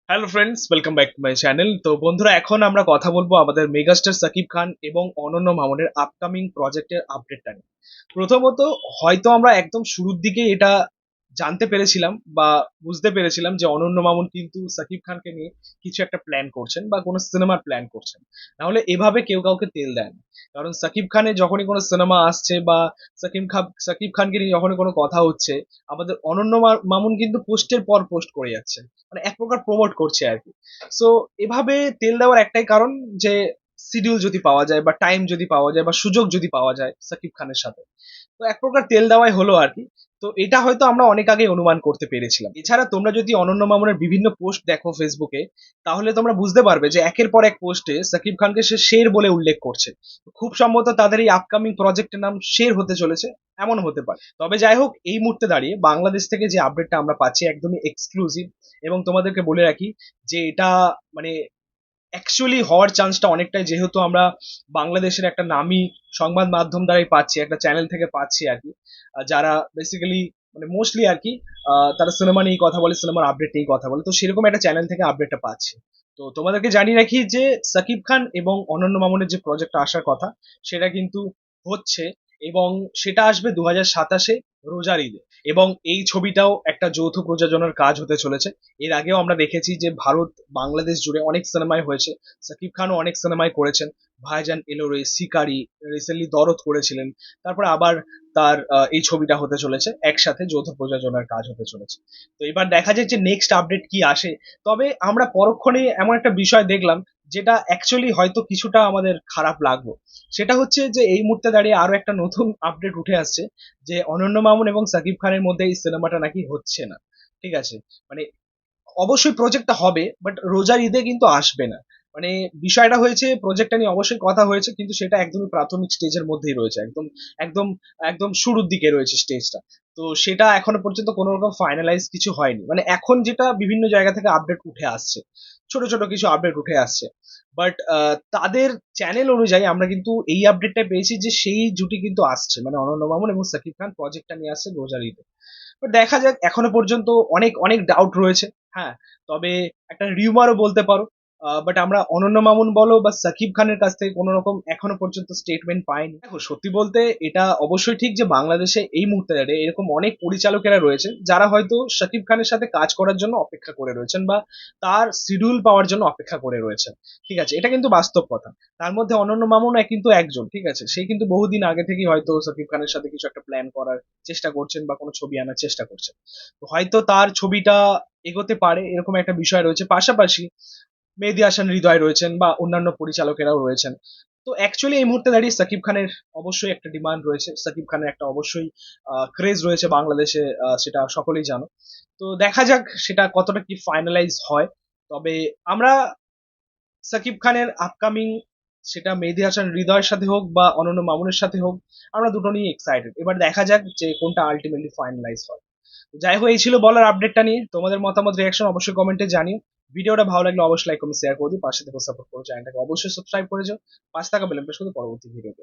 Hello friends, welcome back to my channel. তো বন্ধুরা, এখন আমরা কথা বলবো আমাদের মেগাস্টার সাকিব খান এবং অনন্য মামুনের আপকামিং প্রজেক্টের আপডেটটা নিয়ে। প্রথমত, হয়তো আমরা একদম শুরুর দিকে এটা জানতে পেরেছিলাম বা বুঝতে পেরেছিলাম যে অনন্য মামুন কিন্তু সাকিব খানকে নিয়ে কিছু একটা প্ল্যান করছেন বা কোনো সিনেমার প্ল্যান করছেন। নাহলে এভাবে কেউ কাউকে তেল দেয় না। কারণ সাকিব খানের যখনই কোনো সিনেমা আসছে বা সাকিব খানকে নিয়ে যখনই কোনো কথা হচ্ছে, আমাদের অনন্য মামুন কিন্তু পোস্টের পর পোস্ট করে যাচ্ছে, মানে এক প্রকার প্রমোট করছে আর কি। সো এভাবে তেল দেওয়ার একটাই কারণ, যে শিডিউল যদি পাওয়া যায় বা টাইম যদি পাওয়া যায় বা সুযোগ যদি পাওয়া যায় সাকিব খানের সাথে, তো এক প্রকার তেল দেওয়াই হলো আর কি। তো এটা হয়তো আমরা অনেক আগে অনুমান করতে পেরেছিলাম। এছাড়া তোমরা যদি অনন্য মামুনের বিভিন্ন পোস্ট দেখো ফেসবুকে, তাহলে তোমরা বুঝতে পারবে যে একের পর এক পোস্টে সাকিব খানকে সে শের বলে উল্লেখ করছে। খুব সম্ভবত তাদের এই আপকামিং প্রজেক্টের নাম শের হতে চলেছে, এমন হতে পারে। তবে যাই হোক, এই মুহূর্তে দাঁড়িয়ে বাংলাদেশ থেকে যে আপডেটটা আমরা পাচ্ছি একদমই এক্সক্লুসিভ। এবং তোমাদেরকে বলে রাখি যে এটা মানে অ্যাকচুয়ালি হওয়ার চান্সটা অনেকটাই, যেহেতু আমরা বাংলাদেশের একটা নামী সংবাদ মাধ্যম দ্বারাই পাচ্ছি, একটা চ্যানেল থেকে পাচ্ছি আর কি। যারা বেসিক্যালি মানে মোস্টলি আর কি তারা সিনেমা নিয়েই কথা বলে, সিনেমার আপডেট নিয়েই কথা বলে। তো সেরকম একটা চ্যানেল থেকে আপডেটটা পাচ্ছি। তো তোমাদেরকে জানিয়ে রাখি যে সাকিব খান এবং অনন্য মামুনের যে প্রজেক্টটা আসার কথা, সেটা কিন্তু হচ্ছে। এবং সেটা আসবে 2027-এ, রোজার ঈদে। এবং এই ছবিটাও একটা যৌথ প্রযোজনার কাজ হতে চলেছে। এর আগেও আমরা দেখেছি যে ভারত বাংলাদেশ জুড়ে অনেক সিনেমায় হয়েছে। সাকিব খানও অনেক সিনেমায় করেছেন। ভাইজান এলোরে, শিকারি, রিসেন্টলি দরদ করেছিলেন। তারপরে আবার তার এই ছবিটা হতে চলেছে, একসাথে যৌথ প্রযোজনার কাজ হতে চলেছে। তো এবার দেখা যায় যে নেক্সট আপডেট কি আসে। তবে আমরা পরক্ষণে এমন একটা বিষয় দেখলাম, যেটা অ্যাকচুয়ালি হয়তো কিছুটা আমাদের খারাপ লাগলো। সেটা হচ্ছে যে এই মুহূর্তে দাঁড়িয়ে আরো একটা নতুন আপডেট উঠে আসছে, যে অনন্য মামুন এবং সাকিব খানের মধ্যে এই সিনেমাটা নাকি হচ্ছে না। ঠিক আছে, মানে অবশ্যই প্রজেক্টটা হবে, বাট রোজার ঈদে কিন্তু আসবে না। মানে বিষয়টা হয়েছে, প্রজেক্টটা নিয়ে অবশ্যই কথা হয়েছে, কিন্তু সেটা একদমই প্রাথমিক স্টেজের মধ্যেই রয়েছে, একদম একদম একদম শুরুর দিকে রয়েছে স্টেজটা। তো সেটা এখনো পর্যন্ত কোনো রকম ফাইনালাইজ কিছু হয়নি। মানে এখন যেটা বিভিন্ন জায়গা থেকে আপডেট উঠে আসছে, ছোট ছোট কিছু আপডেট উঠে আসছে। বাট তাদের চ্যানেল অনুযায়ী আমরা কিন্তু এই আপডেটটা পেয়েছি যে সেই জুটি কিন্তু আসছে, মানে অনন্য মামুন এবং সাকিব খান প্রজেক্টটা নিয়ে আসছে রোজার ঈদে। তো দেখা যাক, এখনো পর্যন্ত অনেক অনেক ডাউট রয়েছে। হ্যাঁ, তবে একটা রিউমারও বলতে পারো। বাট আমরা অনন্য মামুন বলো বা সাকিব খানের কাছ থেকে কোনো রকম এখনো পর্যন্ত স্টেটমেন্ট পাইনি। দেখো, সত্যি বলতে এটা অবশ্যই ঠিক যে বাংলাদেশে এই মুহূর্তে দাঁড়িয়ে এরকম অনেক পরিচালকেরা রয়েছেন, যারা হয়তো সাকিব খানের সাথে কাজ করার জন্য অপেক্ষা করে রয়েছেন বা তার শিডিউল পাওয়ার জন্য অপেক্ষা করে রয়েছেন। ঠিক আছে, এটা কিন্তু বাস্তব কথা। তার মধ্যে অনন্য মামুন কিন্তু একজন। ঠিক আছে, সে কিন্তু বহুদিন আগে থেকেই হয়তো সাকিব খানের সাথে কিছু একটা প্ল্যান করার চেষ্টা করছেন বা কোনো ছবি আনার চেষ্টা করছেন। তো হয়তো তার ছবিটা এগোতে পারে, এরকম একটা বিষয় রয়েছে। পাশাপাশি মেহেদী হাসান হৃদয় রয়েছেন বা অন্যান্য পরিচালকেরাও রয়েছেন। তো অ্যাকচুয়ালি এই মুহূর্তে দাঁড়িয়ে সাকিব খানের অবশ্যই একটা ডিমান্ড রয়েছে, সাকিব খানের একটা অবশ্যই ক্রেজ রয়েছে বাংলাদেশে, সেটা সকলেই জানো। তো দেখা যাক সেটা কতটা কি ফাইনালাইজ হয়। তবে আমরা সাকিব খানের আপকামিং, সেটা মেহেদী হাসান হৃদয়ের সাথে হোক বা অনন্য মামুনের সাথে হোক, আমরা দুটো নিয়ে এক্সাইটেড। এবার দেখা যাক যে কোনটা আলটিমেটলি ফাইনালাইজ হয়। তো যাই হোক, এই ছিল বলার আপডেটটা নিয়ে। তোমাদের মতামত, রিয়াকশন অবশ্যই কমেন্টে জানিও। ভিডিওটা ভালো লাগলে অবশ্যই লাইক কমেন্ট শেয়ার করে দিও, পাশে থেকে সাপোর্ট করো, চ্যানেলটাকে অবশ্যই সাবস্ক্রাইব করে যাও, পাশে থাকা বেল আইকনটা শুধু পরবর্তী ভিডিও